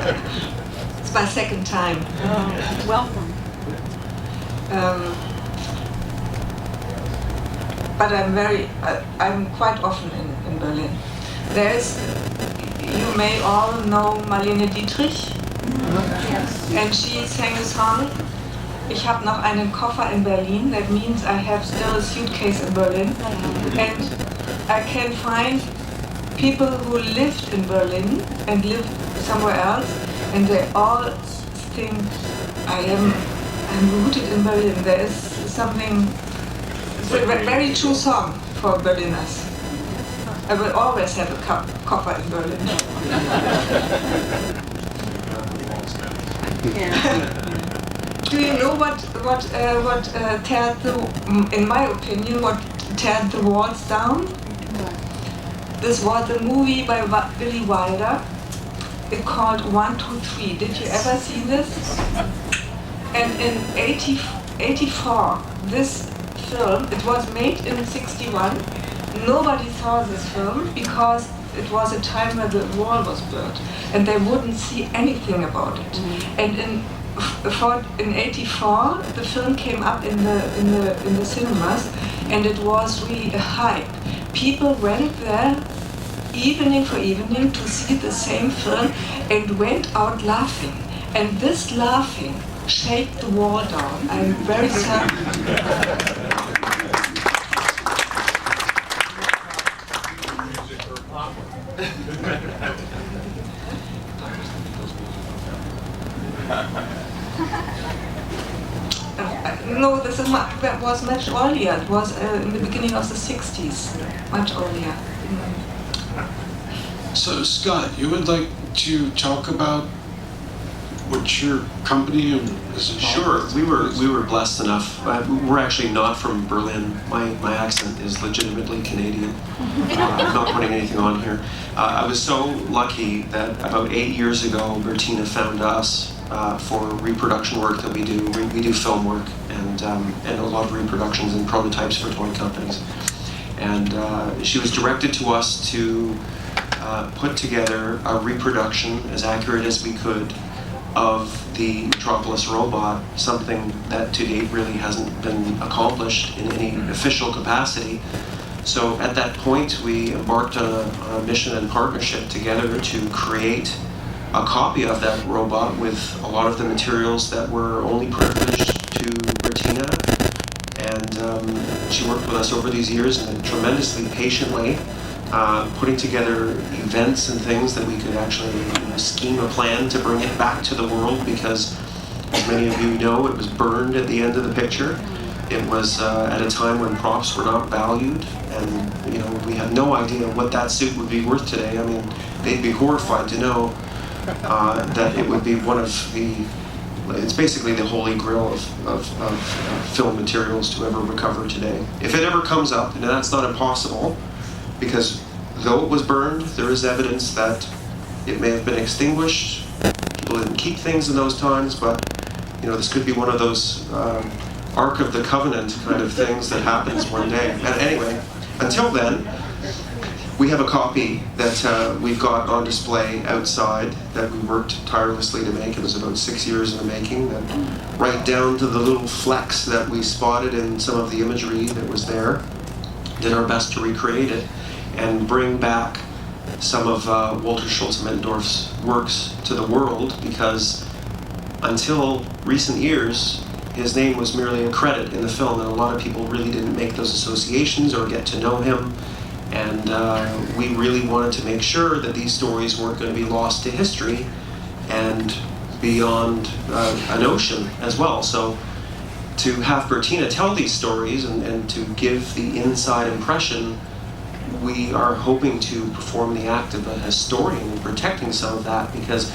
It's my second time. Oh, welcome. But I'm quite often in Berlin. You may all know Marlene Dietrich. Yes. And she sang a song, Ich habe noch einen Koffer in Berlin. That means I have still a suitcase in Berlin. And I can find people who lived in Berlin and lived somewhere else, and they all think I'm rooted in Berlin. There is something, it's a very true song for Berliners. I will always have a koffer in Berlin. Yeah. Do you know what teared in my opinion, what teared the walls down? This was a movie by Billy Wilder. It's called 1, 2, 3. Did you ever see this? And in 84, this film, it was made in 61. Nobody saw this film because it was a time where the wall was built and they wouldn't see anything about it. And in 84, the film came up in the cinemas, and it was really a hype. People went there evening for evening to see the same film and went out laughing. And this laughing shake the wall down. I'm very sad. No, that was much earlier. It was in the beginning of the 60s, much earlier. So, Scott, you would like to talk about what your company is involved Sure. with? We were blessed enough. We're actually not from Berlin. My accent is legitimately Canadian. I'm not putting anything on here. I was so lucky that about 8 years ago, Bertina found us for reproduction work that we do. We do film work and a lot of reproductions and prototypes for toy companies. And she was directed to us to put together a reproduction as accurate as we could of the Metropolis robot, something that to date really hasn't been accomplished in any official capacity. So at that point, we embarked on a mission and partnership together to create a copy of that robot with a lot of the materials that were only privileged to Bertina. And she worked with us over these years in a tremendously patient way, putting together events and things that we could actually scheme a plan to bring it back to the world, because as many of you know, it was burned at the end of the picture. It was at a time when props were not valued, and we had no idea what that suit would be worth today. I mean, they'd be horrified to know that it would be one of it's basically the holy grail of film materials to ever recover today. If it ever comes up, and that's not impossible, because though it was burned, there is evidence that it may have been extinguished. People didn't keep things in those times, but this could be one of those Ark of the Covenant kind of things that happens one day. And anyway, until then, we have a copy that we've got on display outside that we worked tirelessly to make. It was about 6 years in the making, and right down to the little flecks that we spotted in some of the imagery that was there, did our best to recreate it and bring back some of Walter Schulze Mittendorff's works to the world, because until recent years, his name was merely a credit in the film, and a lot of people really didn't make those associations or get to know him. And we really wanted to make sure that these stories weren't going to be lost to history and beyond an ocean as well. So to have Bertina tell these stories and to give the inside impression, we are hoping to perform the act of a historian in protecting some of that, because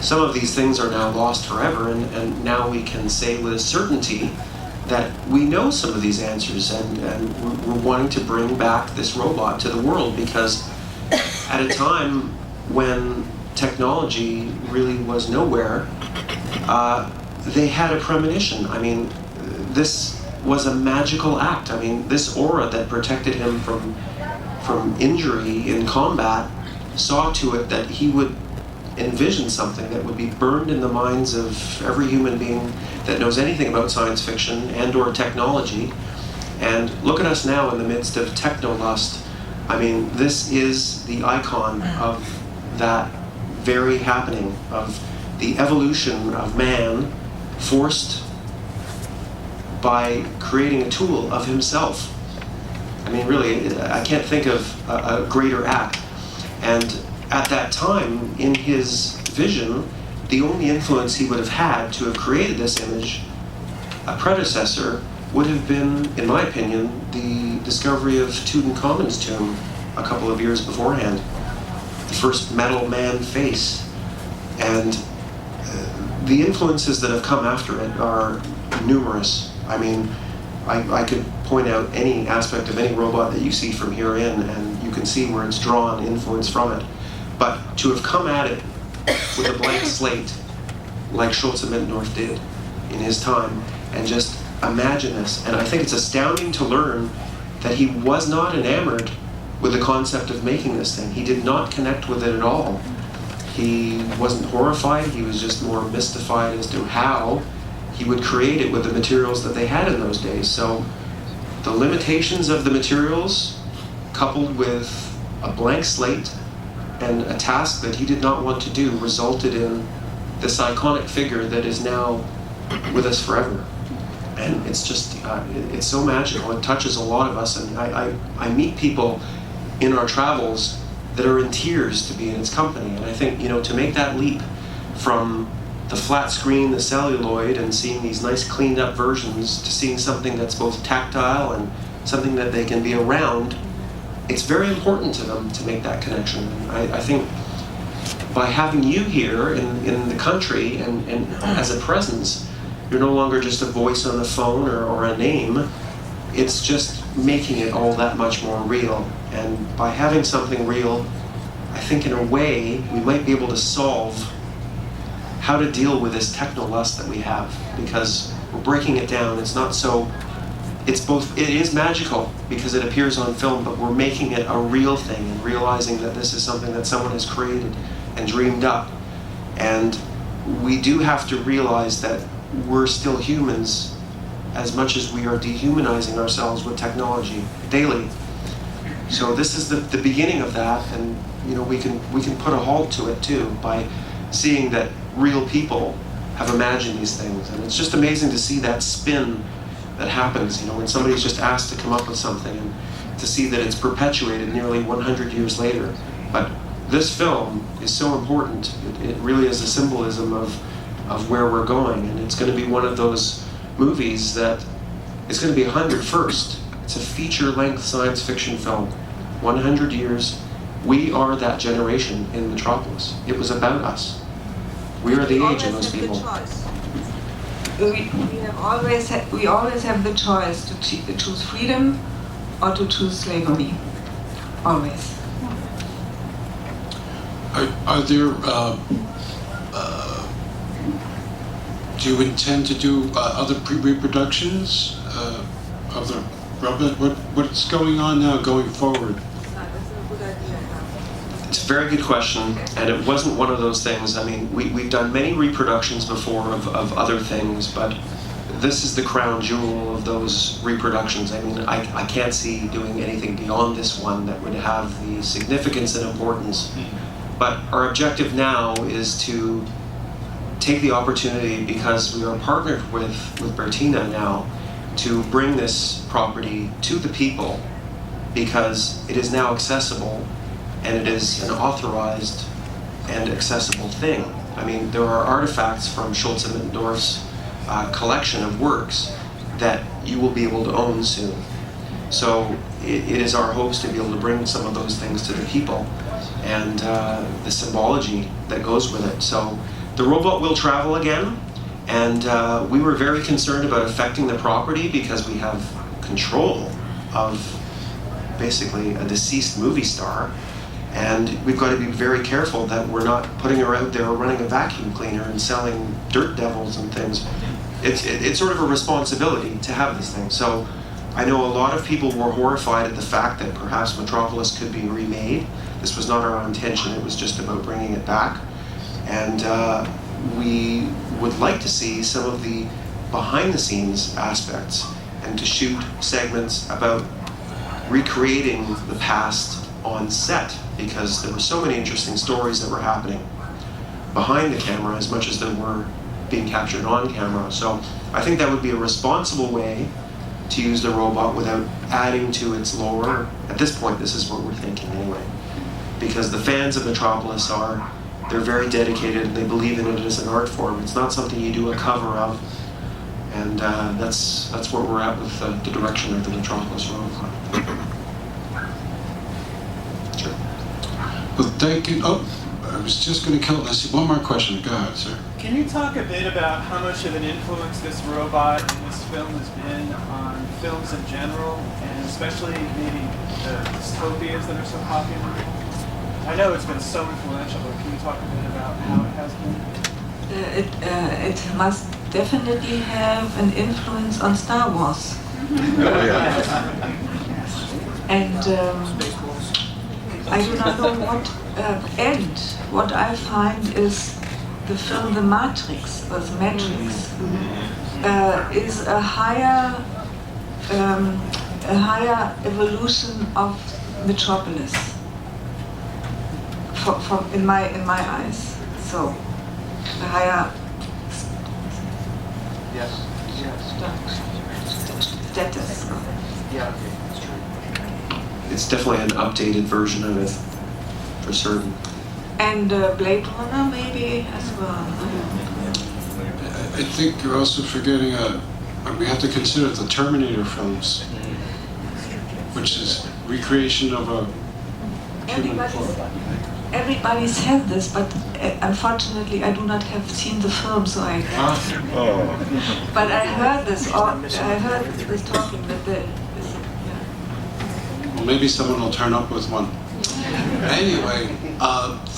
some of these things are now lost forever, and now we can say with a certainty that we know some of these answers, and we're wanting to bring back this robot to the world, because at a time when technology really was nowhere, they had a premonition. I mean, this was a magical act. I mean, this aura that protected him from injury in combat saw to it that he would envision something that would be burned in the minds of every human being that knows anything about science fiction and or technology. And look at us now in the midst of technolust. I mean, this is the icon of that very happening, of the evolution of man forced by creating a tool of himself. I mean, really, I can't think of a greater act. And at that time, in his vision, the only influence he would have had to have created this image, a predecessor, would have been, in my opinion, the discovery of Tutankhamun's tomb a couple of years beforehand. The first metal man face. And the influences that have come after it are numerous. I mean, I could point out any aspect of any robot that you see from here in, and you can see where it's drawn influence from it. But to have come at it with a blank slate, like Schulze Mittendorff did in his time, and just imagine this. And I think it's astounding to learn that he was not enamored with the concept of making this thing. He did not connect with it at all. He wasn't horrified, he was just more mystified as to how he would create it with the materials that they had in those days. So the limitations of the materials, coupled with a blank slate and a task that he did not want to do, resulted in this iconic figure that is now with us forever. And it's just, it's so magical. It touches a lot of us. And I meet people in our travels that are in tears to be in its company. And I think, you know, to make that leap from the flat screen, the celluloid, and seeing these nice cleaned up versions to seeing something that's both tactile and something that they can be around, it's very important to them to make that connection. And I think by having you here in the country and as a presence, you're no longer just a voice on the phone or a name. It's just making it all that much more real. And by having something real, I think in a way we might be able to solve how to deal with this technolust that we have, because we're breaking it down. It's not so, it's both, it is magical because it appears on film, but we're making it a real thing and realizing that this is something that someone has created and dreamed up. And we do have to realize that we're still humans as much as we are dehumanizing ourselves with technology daily. So this is the beginning of that, and you know, we can put a halt to it too by seeing that real people have imagined these things. And it's just amazing to see that spin that happens, you know, when somebody's just asked to come up with something, and to see that it's perpetuated nearly 100 years later. But this film is so important. It really is a symbolism of where we're going, and it's going to be one of those movies that it's going to be 100 first. It's a feature-length science fiction film. 100 years. We are that generation in Metropolis. It was about us. We are the age of those people. We always have the choice to choose freedom or to choose slavery. Always. Are there, do you intend to do other reproductions of the robot? What's going on now going forward? It's a very good question, and it wasn't one of those things. I mean, we've done many reproductions before of other things, but this is the crown jewel of those reproductions. I mean, I can't see doing anything beyond this one that would have the significance and importance. But our objective now is to take the opportunity, because we are partnered with Bertina now, to bring this property to the people, because it is now accessible and it is an authorized and accessible thing. I mean, there are artifacts from Schulze Mittendorff's collection of works that you will be able to own soon. So it is our hopes to be able to bring some of those things to the people, and the symbology that goes with it. So the robot will travel again, and we were very concerned about affecting the property because we have control of basically a deceased movie star, and we've got to be very careful that we're not putting her out there running a vacuum cleaner and selling dirt devils and things. It's sort of a responsibility to have this thing. So I know a lot of people were horrified at the fact that perhaps Metropolis could be remade. This was not our intention, it was just about bringing it back. And we would like to see some of the behind-the-scenes aspects and to shoot segments about recreating the past on set, because there were so many interesting stories that were happening behind the camera as much as there were being captured on camera. So I think that would be a responsible way to use the robot without adding to its lore. At this point, this is what we're thinking anyway. Because the fans of Metropolis they're very dedicated and they believe in it as an art form. It's not something you do a cover of. And that's where we're at with the direction of the Metropolis robot. Sure. Well, thank you. Oh, I was just going to kill it. I see one more question. Go ahead, sir. Can you talk a bit about how much of an influence this robot and this film has been on films in general, and especially maybe the dystopias that are so popular? I know it's been so influential, but can you talk a bit about how it has been? It must definitely have an influence on Star Wars. And I do not know what end. What I find is the film The Matrix, or The Matrix, is a higher evolution of Metropolis. From in my eyes, so a higher status. Yeah. It's definitely an updated version of it, for certain. And Blade Runner maybe as well. I think you're also forgetting we have to consider the Terminator films, which is recreation of a human form. Everybody said this, but unfortunately I do not have seen the film, so I. But I heard this. I heard this talking that Well, maybe someone will turn up with one. Anyway,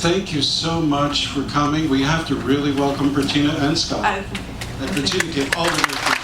thank you so much for coming. We have to really welcome Bertina and Scott. And Bertina gave all the information.